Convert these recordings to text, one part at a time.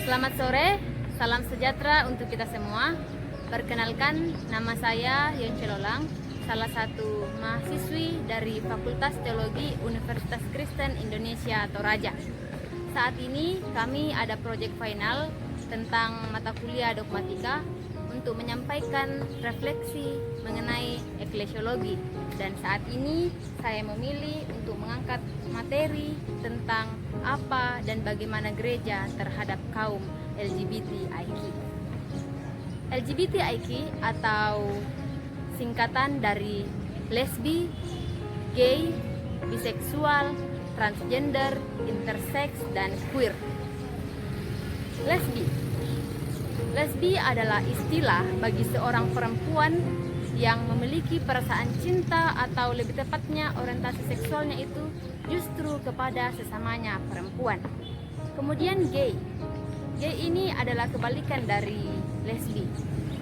Selamat sore, salam sejahtera untuk kita semua. Perkenalkan, nama saya Yonce Lolang, salah satu mahasiswi dari Fakultas Teologi Universitas Kristen Indonesia Toraja. Saat ini kami ada proyek final tentang mata kuliah dogmatika untuk menyampaikan refleksi mengenai eklesiologi. Dan saat ini saya memilih untuk mengangkat materi tentang apa dan bagaimana gereja terhadap kaum LGBTIQ. LGBTIQ atau singkatan dari lesbi, gay, biseksual, transgender, intersex, dan queer. Lesbi adalah istilah bagi seorang perempuan yang memiliki perasaan cinta atau lebih tepatnya orientasi seksualnya itu justru kepada sesamanya perempuan. Kemudian gay. Gay ini adalah kebalikan dari lesbi,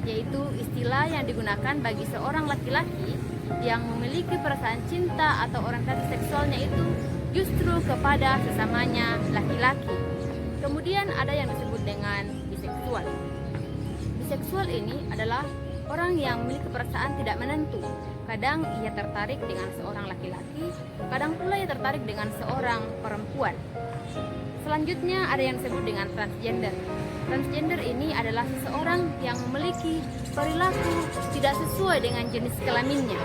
yaitu istilah yang digunakan bagi seorang laki-laki yang memiliki perasaan cinta atau orientasi seksualnya itu justru kepada sesamanya laki-laki. Kemudian ada yang disebut dengan biseksual. Biseksual ini adalah orang yang memiliki perasaan tidak menentu. Kadang ia tertarik dengan seorang laki-laki, kadang pula ia tertarik dengan seorang perempuan. Selanjutnya ada yang disebut dengan transgender. Transgender ini adalah seseorang yang memiliki perilaku tidak sesuai dengan jenis kelaminnya.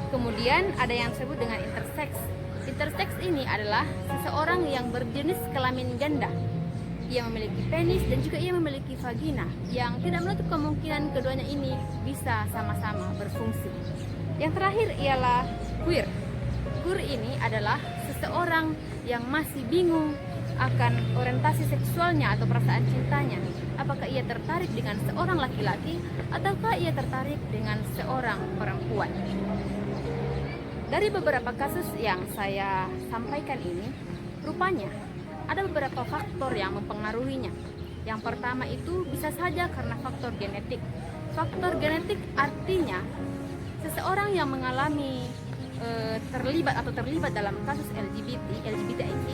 Kemudian ada yang disebut dengan intersex. Intersex ini adalah seseorang yang berjenis kelamin ganda. Ia memiliki penis dan juga ia memiliki vagina, yang tidak menutup kemungkinan keduanya ini bisa sama-sama berfungsi. Yang terakhir ialah queer. Queer ini adalah seseorang yang masih bingung akan orientasi seksualnya atau perasaan cintanya. Apakah ia tertarik dengan seorang laki-laki ataukah ia tertarik dengan seorang perempuan? Dari beberapa kasus yang saya sampaikan ini, rupanya ada beberapa faktor yang mempengaruhinya. Yang pertama itu bisa saja karena faktor genetik. Faktor genetik artinya seseorang yang mengalami terlibat dalam kasus LGBTIQ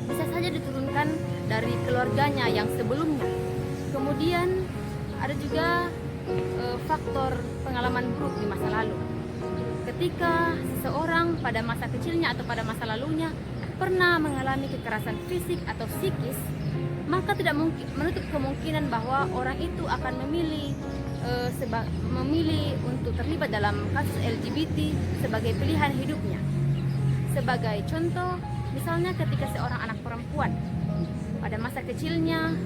bisa saja diturunkan dari keluarganya yang sebelumnya. Kemudian ada juga faktor pengalaman buruk di masa lalu. Ketika seseorang pada masa kecilnya atau pada masa lalunya pernah mengalami kekerasan fisik atau psikis, maka tidak mungkin menutup kemungkinan bahwa orang itu akan memilih untuk terlibat dalam kasus LGBT sebagai pilihan hidupnya. Sebagai contoh, misalnya ketika seorang anak perempuan pada masa kecilnya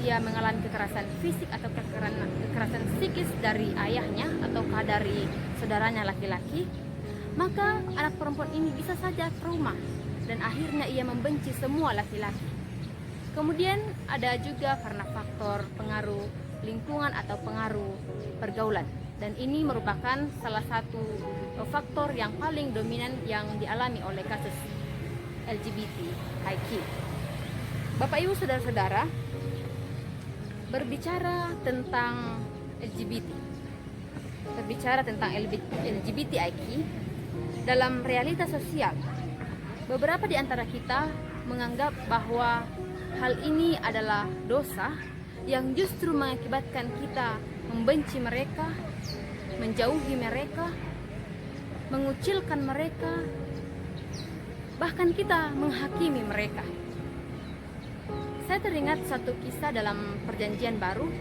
ia mengalami kekerasan fisik atau kekerasan psikis dari ayahnya ataukah dari saudaranya laki-laki, maka anak perempuan ini bisa saja trauma dan akhirnya ia membenci semua laki-laki. Kemudian ada juga karena faktor pengaruh lingkungan atau pengaruh pergaulan, dan ini merupakan salah satu faktor yang paling dominan yang dialami oleh kasus LGBTIQ. Bapak Ibu saudara-saudara, berbicara tentang LGBTIQ dalam realitas sosial, beberapa di antara kita menganggap bahwa hal ini adalah dosa yang justru mengakibatkan kita membenci mereka, menjauhi mereka, mengucilkan mereka, bahkan kita menghakimi mereka. Saya teringat satu kisah dalam Perjanjian Baru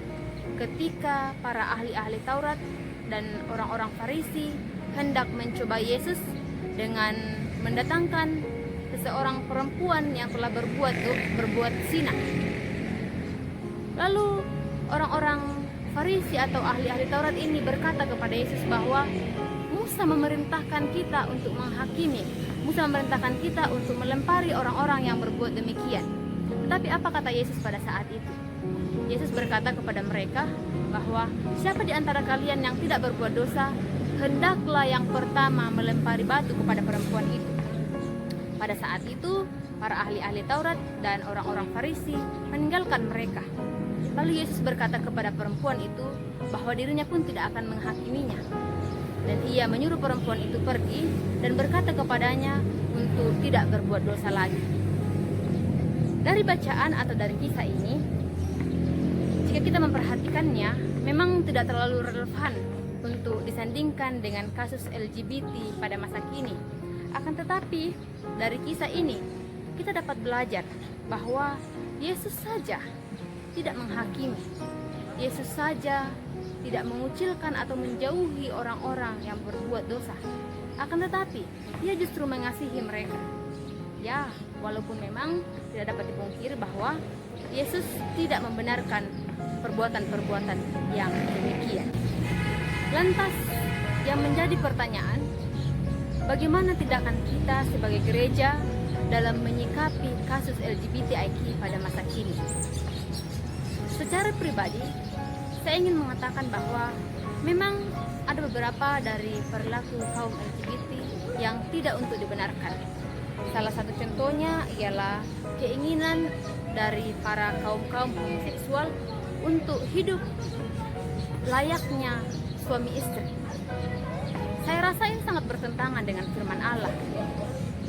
ketika para ahli-ahli Taurat dan orang-orang Farisi hendak mencoba Yesus dengan mendatangkan seseorang perempuan yang telah berbuat zina. Lalu orang-orang Farisi atau ahli-ahli Taurat ini berkata kepada Yesus bahwa Musa memerintahkan kita untuk menghakimi, Musa memerintahkan kita untuk melempari orang-orang yang berbuat demikian. Tetapi apa kata Yesus pada saat itu? Yesus berkata kepada mereka bahwa siapa di antara kalian yang tidak berbuat dosa, hendaklah yang pertama melempari batu kepada perempuan itu. Pada saat itu, para ahli-ahli Taurat dan orang-orang Farisi meninggalkan mereka. Lalu Yesus berkata kepada perempuan itu bahwa dirinya pun tidak akan menghakiminya. Dan ia menyuruh perempuan itu pergi dan berkata kepadanya untuk tidak berbuat dosa lagi. Dari bacaan atau dari kisah ini, jika kita memperhatikannya, memang tidak terlalu relevan untuk disandingkan dengan kasus LGBT pada masa kini. Akan tetapi, dari kisah ini, kita dapat belajar bahwa Yesus saja tidak menghakimi. Yesus saja tidak mengucilkan atau menjauhi orang-orang yang berbuat dosa. Akan tetapi, Dia justru mengasihi mereka. Ya, walaupun memang tidak dapat dipungkiri bahwa Yesus tidak membenarkan perbuatan-perbuatan yang demikian. Lantas, yang menjadi pertanyaan, bagaimana tindakan kita sebagai gereja dalam menyikapi kasus LGBTIQ pada masa kini? Secara pribadi, saya ingin mengatakan bahwa memang ada beberapa dari perilaku kaum LGBT yang tidak untuk dibenarkan. Salah satu contohnya ialah keinginan dari para kaum-kaum homoseksual untuk hidup layaknya suami istri. Saya rasa ini sangat bertentangan dengan firman Allah.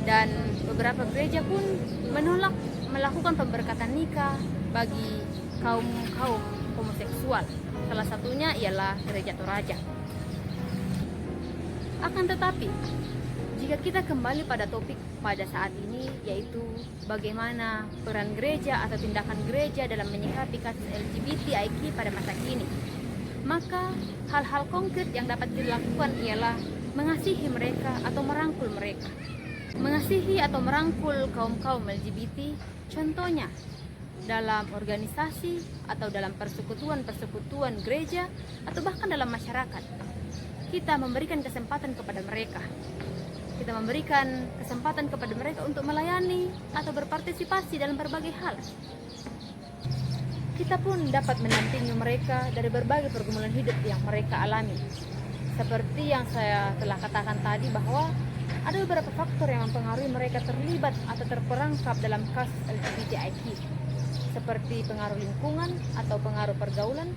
Dan beberapa gereja pun menolak melakukan pemberkatan nikah bagi kaum-kaum homoseksual. Salah satunya ialah Gereja Toraja. Akan tetapi, jika kita kembali pada topik pada saat ini, yaitu bagaimana peran gereja atau tindakan gereja dalam menyikapi kasus LGBTIQ pada masa kini, maka hal-hal konkret yang dapat dilakukan ialah mengasihi mereka atau merangkul mereka. Mengasihi atau merangkul kaum-kaum LGBT, contohnya dalam organisasi atau dalam persekutuan-persekutuan gereja atau bahkan dalam masyarakat. Kita memberikan kesempatan kepada mereka. Kita memberikan kesempatan kepada mereka untuk melayani atau berpartisipasi dalam berbagai hal. Kita pun dapat mendampingi mereka dari berbagai pergumulan hidup yang mereka alami. Seperti yang saya telah katakan tadi bahwa ada beberapa faktor yang mempengaruhi mereka terlibat atau terperangkap dalam kasus LGBTIQ, seperti pengaruh lingkungan atau pengaruh pergaulan,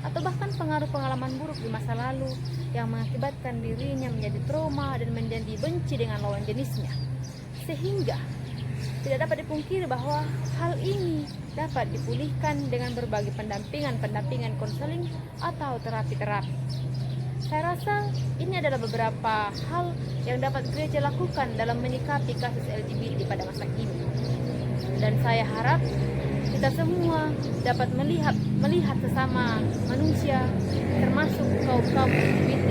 atau bahkan pengaruh pengalaman buruk di masa lalu yang mengakibatkan dirinya menjadi trauma dan menjadi benci dengan lawan jenisnya. Sehingga tidak dapat dipungkiri bahwa hal ini dapat dipulihkan dengan berbagai pendampingan konseling atau terapi-terapi. Saya rasa ini adalah beberapa hal yang dapat gereja lakukan dalam menyikapi kasus LGBT pada masa kini. Dan saya harap kita semua dapat melihat sesama manusia, termasuk kaum LGBT,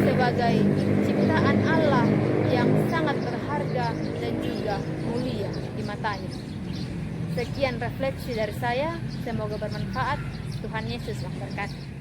sebagai ciptaan Allah yang sangat berharga dan juga mulia di matanya. Sekian refleksi dari saya, semoga bermanfaat. Tuhan Yesus memberkati.